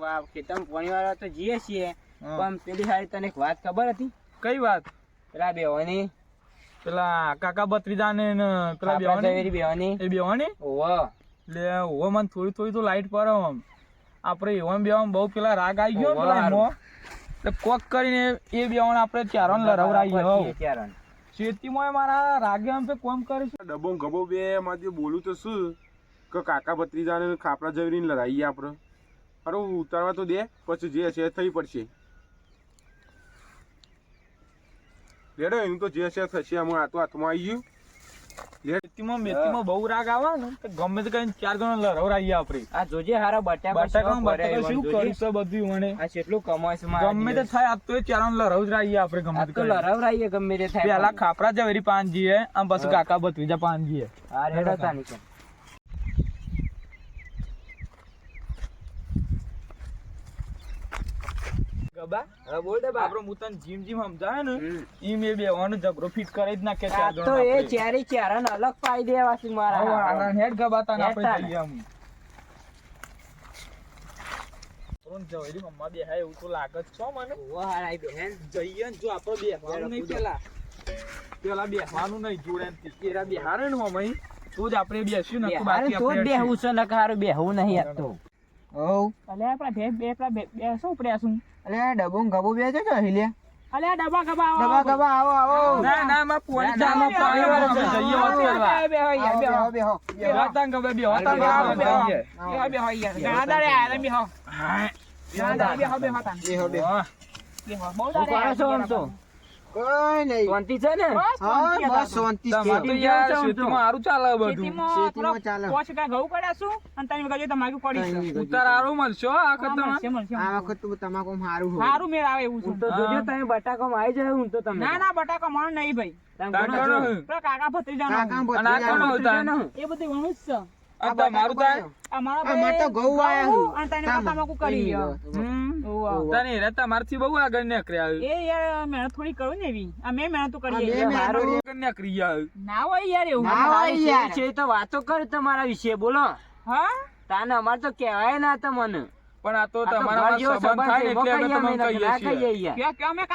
ખેતરમાં પાણી વાળા તો જઈએ છીએ પણ પેલી હારી તને એક વાત ખબર હતી? કઈ વાત? પેલા બેવાની પેલા કાકા ભત્રીજા ને પેલા બેવાની એ બેવાની ઓવા એટલે ઓવો મને થોડી થોડી તો લાઈટ પર આપણે એવામાં બેવામાં બહુ પેલા રાગ આવી ગયો ને પેલા એમાં એટલે કોક કરીને એ બેવાને આપણે ચારણ લરવરાઈએ હો ખેતીમાં મારા રાગે આમ કોમ કરે છે. ડબ્બો ગબો બે માંથી બોલું તો શું કે કાકા ભત્રીજાને ખાપરા જવીને લડાઈએ આપણે. અરે ઉતારવા તો દે, પછી જે છે થઈ પડશે. લેડો એનું તો જે છે થશે. આમાં આ તો હાથમાં આવી ગયું. ખેતીમાં મેથીમાં બહુ રાગ આવે ને તો ગમે તે કઈ ચાર જણા લરવરાઈએ આપણે. આ જોજે હારા બટાકા શું કરીશું બધું મને આ કેટલું કમાય છે ગમે તે થાય. આ તો એ ચારણ લરવરાઈએ આપણે ગમે તે લરવરાઈએ ગમે તે થાય. પેલા ખાપરા જવેરી પાન જીએ આમ પછી કાકા ભત્રીજા પાન જીએ. હા રેડો તાની કે ગબા હા બોલ દે બા. આપણો મુતન જીમ જીમ સમજાય ને ઈ મે બેવાનો જબરો ફિટ કરી જ નાખે ચાર જણા. તો એ ચારી ચારણ અલગ પાઈ દેવા છે મારા. આના હેડ ગબા તાન આપણે જઈએ આમ. રોન જવેરી મમ્મા બેહાય એવું તો લાગે છો મને. ઓવા હારાઈ બેન જઈએ ને જો આપણો બેહવાનું નહીં પેલા બેહવાનું નહીં જોડે તીકેરા બેહારે ને મમ્મી તો જ આપણે બેસ્યું ને બાકી તો આપણે બેહવું છે ને હારું બેહવું નહીં આપતો. ઓવ અલે આપડા બે શું પડ્યા અલે ડબો ગબો બે છે हिले અલે ડબ્બા ગબા ડબા ગબા આવો આવો ના ના માં પોણી જામાં પાણી વાળો છે જઈએ વાત કરવા બેહો બેહો બેહતા ગબે બેહતા જઈએ કોઈ નહીં શાંતિ છે ને? હા બસ શાંતિ છે. તમાર તો યાર ખેતીમાં હારું ચાલે બધું. ખેતીમાં ચાલે ઉતાર હારું મળશો આ વખત આ વખત તો તમાકુ સારું હોય. સારું મેળ આવે એવું છે. તો જોજો તમે બટાકામાં આવી જાય હું તો તમે. ના ના બટાકા મણ નહીં ભાઈ. કાકા ભત્રીજાનો. કાકા અને આ કોનો ભત્રીજાનો. ઉતાર? એ બધું ઘણું જ છે. આ તમારું થાય? અમાર તો ઘઉં આયા અને તને તમાકુ કરી. તને રે તમારથી બહુ આગળ નીકળ્યા એ યાર મહેનત થોડી કરું ને એવી. આ મેં મહેનત આ કરી. મેં મહેનત આગળ નીકળી ગયા. ના હોય યાર એવું. ના હોય યાર. છે તો વાતો કર તમારા વિશે બોલો. હા તાને અમાર તો કહેવાય ના તમને. પણ આ તો તમારા સંબંધ થાય ને એટલે અમે તમને કહીએ છીએ. તમને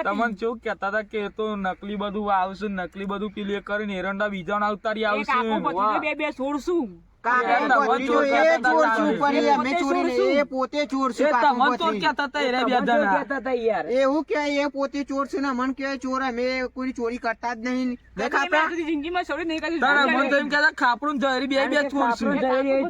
તમને શું કહેતા હતા કે તો નકલી બધું આવશે, નકલી બધું પેલી કરીને એરંડા બીજા ઉતારી આવશે. બે છોડશું. કાકા ભત્રીજો એ ચોર છું પણ અમે ચોરી નહીં, એ પોતે ચોર છે. કાકા તમને તો ભત્રીજો કહેતા હતા એરે બે જણા. એવું કે એ પોતે ચોર છે ને મન કે ચોર અમે કોઈ ચોરી કરતા જ નહીં. જિંદગીમાં ચોરી નહીં કરી. તારા મન તો એમ કહેતા ખાપરું જરી બે છોડશું.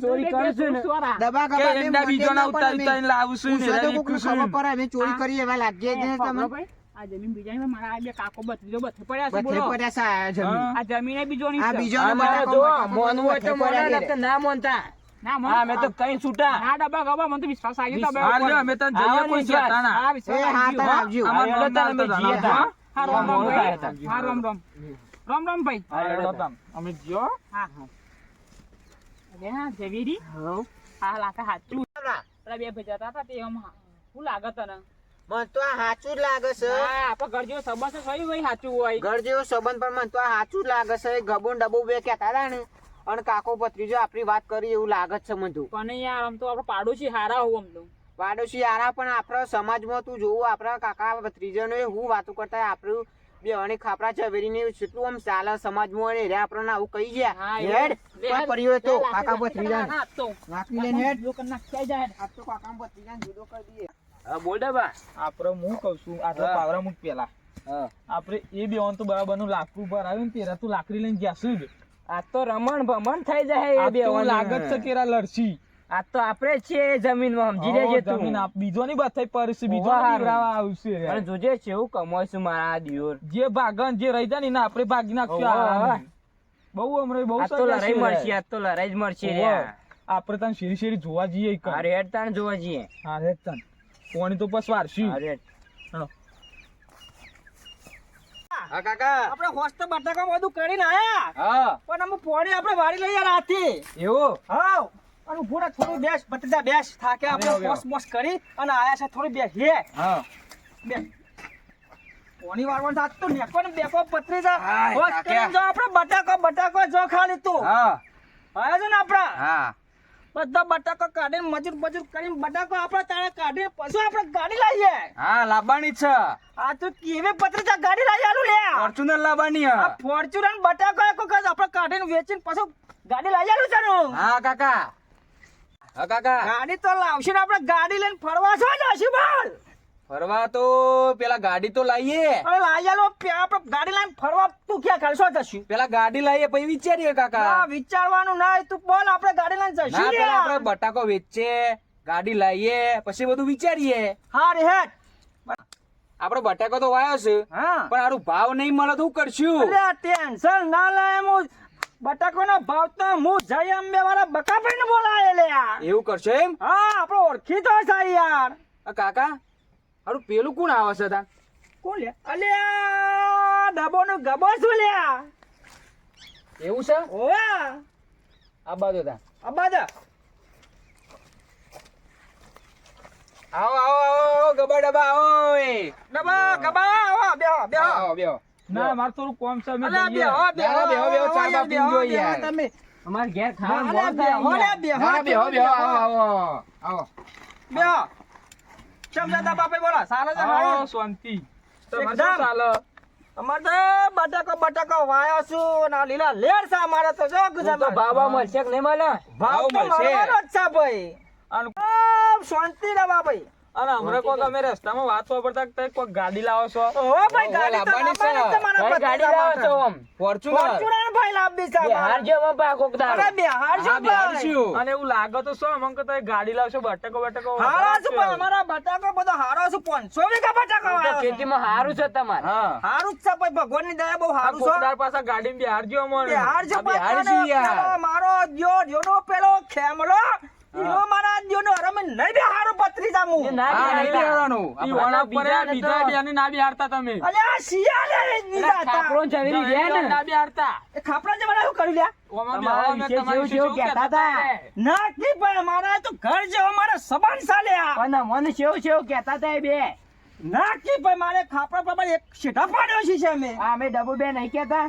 ચોરી કરશે ને. દબા કે ગબા એરંડા બીજાના ઉતારી લાવશું ને એરે ખબર પડે અમે ચોરી કરીએ એવા લાગીએ જ તમને. આ જમીન બીજાની મારા આ બે કાકો ભત્રીજો બધે પડ્યા છે. બધે બોલો. પડ્યા છે આ જમીન. આ જમીન એ બીજોની આ છે. બીજોનો અમારે બટાકો જો બટાકો મોનવું હોય તો બધે મોના, પડ્યા નકર ના મોનતા. ના મોન. અમે તો કઈ છૂટા. ના ડબ્બા ગબા મને તો વિશ્વાસ આવી ગયો. હા લ્યો અમે તને જઈએ કોઈ જતા ના. હા વિશ્વાસ એ આવી હા ગયો. તાર આવજો. અમાર હા, નામ અમે ના જીએ હતા. તા. હા રામ રામ મોડું ભાઈ. થાય. હા રામ રામ. રામ રામ ભાઈ. હા હેડો તમ. અમે જીઓ. હા હા. અરે હા જવીરી. હા લાકા હાચું. પેલા બે ભજાતા હતા તે આમ શું લાગે તને? મને તો આ સાચું જ લાગે છે. હા આપણે ઘર જેવો સંબંધ છે કઈ ભાઈ સાચું હોય. ઘર જેવો સંબંધ પણ મને તો આ સાચું જ લાગે છે. ગબો ને ડબો બે કહેતા હતા ને અને કાકો ભત્રીજો આપણી વાત કરી એવું લાગે છે મને તો. પણ યાર આમ તો આપણે પાડોશી હારા હોવ આમ તો. પાડોશી આરા પણ આપણા સમાજમાં તું જોવું આપણા કાકા ભત્રીજાનો હું વાતો કરતા આપણું બે અને ખાપરા ઝવેરીને કેટલું આમ ચાલે સમાજમાં અને રે આપણને આવું કહી ગયા. હેડ કોઈ પરિવાર તો કાકા ભત્રીજાને હા તો વાકી લઈને હેડ. લોકો નાખ્યા જાય. આ તો કાકા ભત્રીજાને જુદો કરી દઈએ. હા બોલ દે બા. આપણે હું કહું છું આટલા પાવરા મૂક પેલા. આપણે એ બે તો બરાબર નું લાકડું ઉપર આવ્યું ને તેરા તું લાકડી લઈને જાશું જ. આ તો રમણ ભમણ થઈ જાય આ એ બે તો લાગત છે કેરા લડશી. આ તો આપણે છે જમીનમાં સમજી લેજે તું. જમીન બીજો ની બથાઈ પરસી બીજો ઓવા હારું. દીવડાવા આવશે. અને જોજે છે એવું કમાઈશું મારા દિયોર. જે ભાગન જે રહી જાય ને એને આપણે ભાગી નાખશું. ઓવા. આ બહુ હમણાં બહુ આ તો લડાઈ મળશે, આ તો લડાઈ જ મળશે રે. આપણે તને શેરી શેરી જોવા જઈએ. આ રેડ તાણ જોવા જઈએ. હા રે તન કોણી તો પસ વારશું. આ રેડ. હા કાકા આપણે હોસ્ટ બટાકા બધું કરીને આયા. હા પણ અમે પોણી આપણે વાળી લઈએ રાતે. એવું હા. અને પૂરા થોડું બેસ બટડા બેસ થાકે આપણે પોસ મોસ કરી અને આયા છે થોડી બેસ લે. હા બે પોણી વાળવાનું થાત તો નેકો ને બેકો પતરી જા. હા, હોસ્ટ થાકે. કરીને જો આપણે બટાકો જો ખાલી તું. હા આયા છે ને આપડા. હા બધા બટાકો કાઢીને મજૂર કરીને બટાકો આપણે તાણે કાઢીને પછી આપણે ગાડી લાવીએ. હા લાવવાની જ છે. આ તો કેવી પત્રીજા ગાડી લાવી આલું લે. ફોર્ચ્યુનર લાવવાની આ ફોર્ચ્યુનર અને બટાકો એક વખત આપણે કાઢીને વેચીને પછી ગાડી લાવી આલું છે નું. હા કાકા. હા કાકા. ગાડી તો લાવશે ને આપણે ગાડી લઈને ફરવા છો જશું બોલ. ફરવા તો પેલા ગાડી તો લાવીએ. અરે લાવી આલો આપણે ગાડી લઈને ફરવા તું ક્યાં કરશો જશું. પેલા ગાડી લાવીએ પછી વિચારીએ કાકા. ના વિચારવાનું ના તું બોલ આપણે ગાડી લઈને ના જશું પેલા આપણે બટાકો વેચીએ, ગાડી લાવીએ, પછી બધું વિચારીએ. હા રે હેડ. આપણે બટાકો તો વાયો છે હા પણ હારું ભાવ નહીં મળે તો શું કરશું? અરે ટેન્શન ના લે હું બટાકોનો ભાવ તો હું જઈ અંબે વાળા બકાભાઈને બોલાય લે. એવું કરશો એમ? હા આપણે ઓળખી તો છે યાર. આ કાકા હારું પેલું કોણ આવે છે તા? કોણ લે? અલ્યા ડબોનો ગબો છું લ્યા. એવું છે? ઓવા આ બાજુ તા. અબાદા આવો આવો આવો ગબા ડબા આવો એ. ડબા ગબા આવો બેહો બેહો. આવો બેહો. ના માર થોડું કોમ છે અમે અલ્યા જઈએ. બેહો બેહો, બેહો, ચા બા પીને જો યાર. તમે અમાર ઘેર અલ્યા બેહો લે બેહો. ના બેહો બેહો આવો આવો આવો. બેહો. ચમ દાદા બાપે બોલા સાલે છે આવો શાંતિ. તમારે શું ચાલે? અમાર તો બટાકો વાયો છું ના લીલા લેર છે અમારે તો જો ગુજરાત ભાવ મળશે કે નહીં મળે? ભાવ તો મળવાનો જ છે ભાઈ. અને શાંતિ રે બાપા. અને હમણાં કોક અમે રસ્તામાં વાત વાપરતા કે કોક ગાડી લાવો છો. ઓ ભાઈ ગાડી તો લાવવાની છે મારા ગાડી લાવો છો આમ? ફોર્ચ્યુનર. ફોર્ચ્યુનર ભાઈ લાવવી છે બિહાર જેવો ભાવ કોક દાડો. અરે બિહાર છે હા, બિહાર ભાઈ. છું. અને એવું લાગે તો શું અમંક તો ગાડી લાવશો બટાકો હારો છે પણ અમારા બટાકો બધો હારો છે 500 વીઘા બટાકો તો વાયો છે. ખેતીમાં હારું છે તમારે. હા હારું જ છે ભાઈ ભગવાનની દયા બહુ હારું છે. કોકદાર પાછા ગાડીમાં બિહાર જેવો મળે. બિહાર છે આ બિહાર પણ છે યાર. પેલો મારો જોનો પેલો ખેમલો ઈનો મારા જોનો રમે નહીં બે હારો ભત્રીજા મુ. એ ના હા, નહીં બેહવાનું. ઈ વણા ઉપર બીજા બેને ના બિહારતા તમે. અલ્યા શિયાળે નીચા હતા. કાપડો ઝવેરી રહ્યા ને. ના બિહારતા. એ ખાપડા જમાના શું કર્યું લ્યા? ઓમાં તમારા બેહો, મેં વિશે તમારી જેવું વિશે શું કહેતા કહેતા હતા. હતા? ના કી ભાઈ મારા તો ઘર જેવો મારા સંબંધ ચાલ્યા. પણ મને સેવ કહેતા હતા એ બે. ના કી ભાઈ મારે ખાપડા પ્રમાણે એક શેઠા પાડ્યો છે અમે. આ અમે ડબુ બે નહીં કહેતા.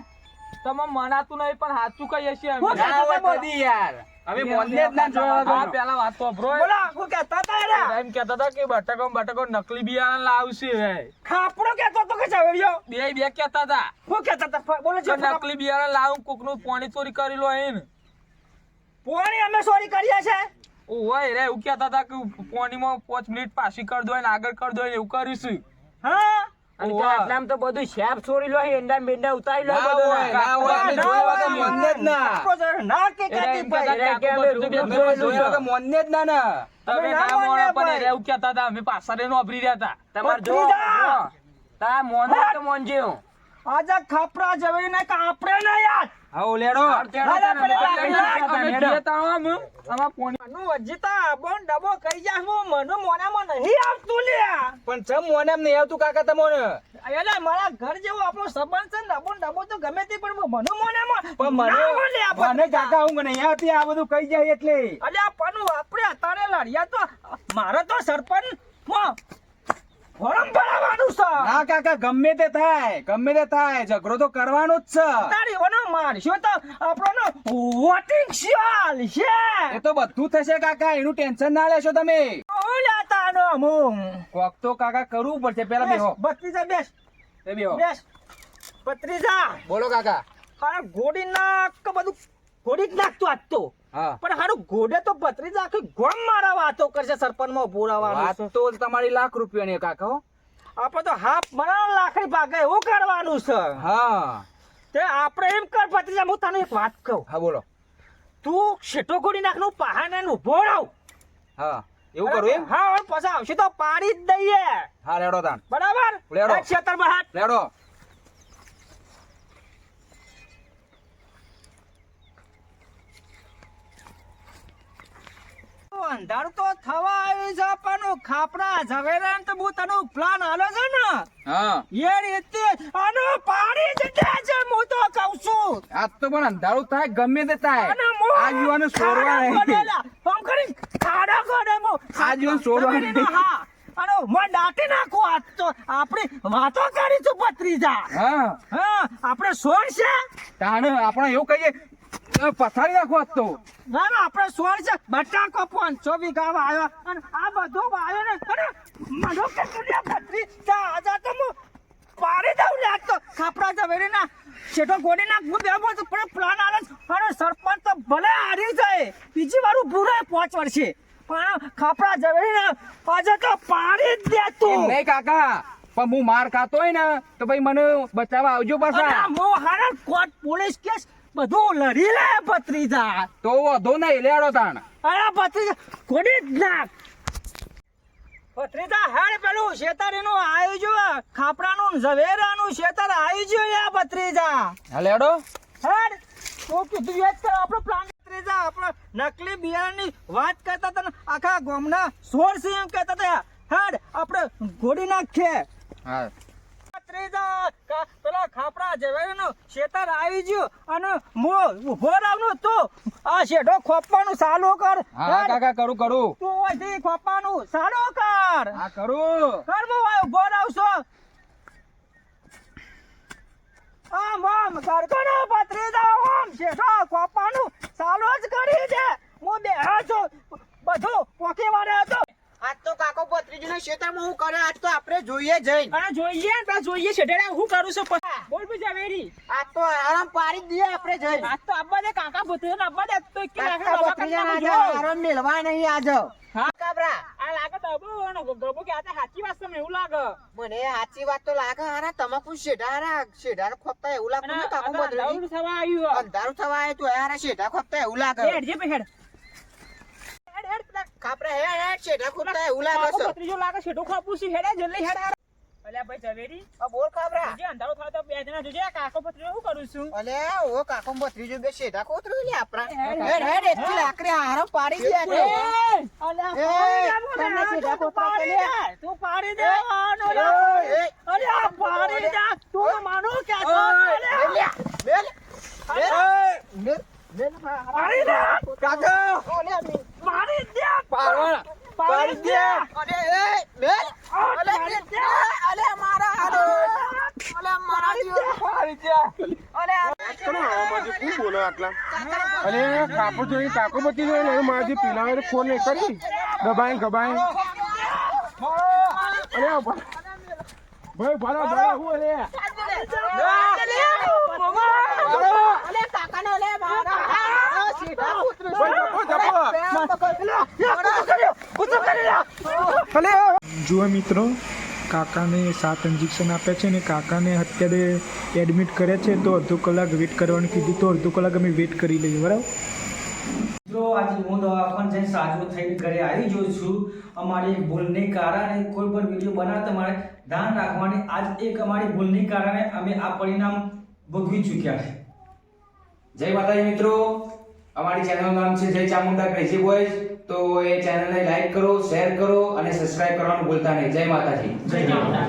તમે મનાતું નહીં પણ સાચું કહીએ છીએ અમે. હું ના હોય કદી યાર. અમે મોનને જ ના જોવા દો. આ પેલા વાત તો ભરો. બોલા હું કહેતા હતા રે. એમ કહેતા હતા કે બટાકો નકલી બિયારણ લાવશે હે. ખાપડો કહેતો તો કે ચાવ્યો. બે કહેતા હતા હું કહેતા હતા બોલો કે છે નકલી બિયારણ લાવું કોકનું પાણી ચોરી કરી લો એને. પોણી અમે ચોરી કરીએ છે. ઓય રે એવું કહેતા હતા કે પાણીમાં 5 મિનિટ પાછી કરી દો ને આગળ કરી દો ને એવું કરીશું. હા અને કે આટલામાં તો બધું શેપ છોડી લો એંડા બેંડા ઉતારી લો ના બધું. હોય, ના હોય. અમે જોયા વગર મોનને જ ના. ના કે કહેતી ભાઈ. એટલે કે અમે જોયા વગર મોનને જ ના ના. તમે અમે ના ના મોણો માનીએ પણ ભાઈ. એને એવું કહેતા હતા અમે પાછા રહીને વાપરી રહ્યા હતા. તમારે જો ભત્રીજા! તા મોન તો મોનજે હું. આજે ખાપરા જવી ને કે આપણે ના યાર. હા લેડો. અમે ગયા તા આમ, આમાં પાણી મનુ વજીતા બોન ડબો કરી જા હું મનુ મોનામાં નહીં આવતું લ્યા. પણ ચમ મોને એમ નહીં આવતું કાકા તમને. એટલે મારા ઘર જેવો આપણો સંબંધ છે ને ડબો તો ગમે તે પણ મનુ મોનામાં પણ ના બોલે મને આપણને. મને કાકા હું નહીં આવતી આ બધું કહી જાય એટલે. અલ્યા પણ આપણે અત્યારે લડ્યા તો મારે તો સરપંચ માં ફોરમ ભરાવાનું છે. ના કાકા ગમે તે થાય ઝઘડો તો કરવાનો જ છે. તારી ઓનો મારશો તો આપણો વોટિંગ શાલ છે. એ તો બધું થશે કાકા એનું ટેન્શન ના લેશો તમે. ઓલા તાનો મું કોક તો કાકા કરવું પડશે પેલા બેહો. ભત્રીજા બેસ એ બેહો. બેસ ભત્રીજા બોલો કાકા. હારે ગોડી નાખ બધું ગોડી જ નાખતો આજ તો. હા પણ હારું ગોડે તો ભત્રીજા આખી ગોમ મારા વાતો કરશે સરપંચ માં બોરાવાનું વાત છે. તો તમારી ₹1,00,000 કાકા હો. આપણે તો હાફ મણા લાખની ભાગે એવું કરવાનું છે. હા તે આપણે એમ કર ભત્રીજા હું તને એક વાત કહું. હા બોલો. તું શેઠો ગોડી નાખનું પહાને ઉભો રહો. હા એવું કરું એમ. હા હવે પછી આવશે તો પાડી જ દઈએ. હા લેડો તાણ. બરાબર લેડો. એક ક્ષેત્ર બહાર લેડો. અંધારું તો થવા આવી છે પણ ખાપરા ઝવેરાન તો હું તને પ્લાન આલો છે ને હા એ રીતે આનો પાડી જ દે છે હું તો કહું છું. આજ તો પણ અંધારું થાય ગમે તે થાય. અને હું આ યુવાને છોડવા ખાડા નહીં. ગોડેલા. આમ કરી ખાડા ગોડે હું. આ જીવન છોડવા જમીનનો નહીં. હા. અને હું દાટી નાખું આજ તો આપણે વાતો કરીશું ભત્રીજા. હા હા આપણે સોન છે તાણ આપણે એવું કહીએ પથારી નાખો આજ તો. ના ના આપણે સોળ છે બટાકો 500 વીઘા વાયો અને આ બધું વાયો ને અને મનો કે તુલિયા ભત્રી આજા તો હું પાડી દઉં લાગતો ખાપરા ઝવેરી ના છેટો ગોડી નાખ હું બે બોલ પણ પ્લાન આલે અને સરપંચ તો ભલે હારી જાય બીજી વાર ઊભું રહે 5 વર્ષે પણ ખાપરા ઝવેરી ના આજે તો પાડી જ દે એમ તું નહીં કાકા, પણ હું માર ખાતો હોય ને તો ભાઈ મને બચાવવા આવજો પાછા. મો હારા કોર્ટ પોલીસ કેસ બધું લડી લે ભત્રીજા તો વધો નહીં લેડો તાણ. અરે ભત્રીજા ગોડી જ નાખ ભત્રીજા હેડ પેલું શેતારીનું આવ્યું જો ખાપરાનું ઝવેરાનું શેતર આવ્યું જો યા ભત્રીજા હા લેડો. હેડ તો કીધું યાદ કર આપણો પ્લાન ભત્રીજા આપણો નકલી બિયારણની વાત કરતા હતા ને આખા ગામના 16 એમ કહેતા હતા હેડ આપણે ગોડી નાખીએ હા ભત્રીજા પેલા ખાપરા ઝવેરાનું શેતર આવી ગયું અને મો ઉભો રાવનું તું આ શેઢો ખોપવાનું ચાલુ કર હા હેડ. કાકા કરું કરું. તું અહીંથી ખોપવાનું ચાલુ કર હા કરું. કર હું ઉભો રાવ છું આમ કરકનો ભત્રીજા આમ શેઠો ખોપવાનું ચાલુ જ કરી દે હું બેહો છું બધું પોકી વાળે હતો આજ તો કાકો ભત્રીજીના ખેતરમાં હું કરે આજ તો આપણે જોઈએ જઈ. અને જોઈએ શેઠેડા હું કરું છું બોલ બીજા વેરી આજ તો આરામ પાડી જ દઈએ આપણે જઈ. આજ તો આબા દે કાકા ભત્રીજાને આબા દે તો એક કાકા ભત્રીજાના આજે આરામ મેળવા નહીં આજ. હા. કાબરા આ લાગે દબો અને ગબો કે આ સાચી વાત છે એવું લાગે મને સાચી વાત તો લાગે હારા તમાકુ શેઢા ખોપતા એવું લાગતું ને કાકો ભત્રીજી. દારૂ થવા આવ્યું અંધારું થવા આવ્યું તો હારા શેઢા ખોપતા એવું લાગે. હેડ જે પે હેડ ખાપરા હેડ શેઢા ખોપતા એવું લાગે છે. ભત્રીજો લાગે શેઠો ખોપું છે હેડે જલ્દી હેડ અલ્યા ભાઈ ઝવેરી આ બોલ ખાપરા. જે અંધારો થાય તો બે જણા જોજે કાકો ભત્રીજો શું કરું છું અલે ઓ કાકો ભત્રીજો બે શેઢા ખોતરું લે આપણા. હેડ, હેડ હેડ એટલી લાકડી હારો પાડી દે છે. તમને શેઢા ખોતરા કે લે. તું પાડી દે એ, અલ્યા પાડી દે તું માનું કે પાડી દે પાડી દે પાડી દે કોણ બોલો આટલા? અરે કાકો જોઈ કાકો બતી જોઈ મારાથી પીલા ફોન નહીં કરી ગબાય અરે ભાઈ ભરા હું અરે જુઓ મિત્રો કાકાને 7 ઇન્જેક્શન આપ્યા છે ને કાકાને અત્યારે એડમિટ કર્યા છે તો અડધો કલાક વેઇટ કરવાનું કીધું તો અડધો કલાક અમે વેઇટ કરી લઈએ બરાબર. મિત્રો આજે હું દવાખાને જઈને સાજો થઈને ઘરે આવી ગયો છું. અમારી એક ભૂલને કારણે કોઈ પણ વિડીયો બનાવતા તમારે ધ્યાન રાખવાની. આજ એક અમારી ભૂલને કારણે અમે આ પરિણામ ભોગવી ચૂક્યા છે. જય માતાજી મિત્રો, અમારી ચેનલનું નામ છે જય ચામુંડા ક્રેઝી બોયઝ. તો એ ચેનલને લાઈક કરો, શેર કરો અને સબસ્ક્રાઇબ કરવાનું ભૂલતા નહીં. જય માતાજી. જય માતા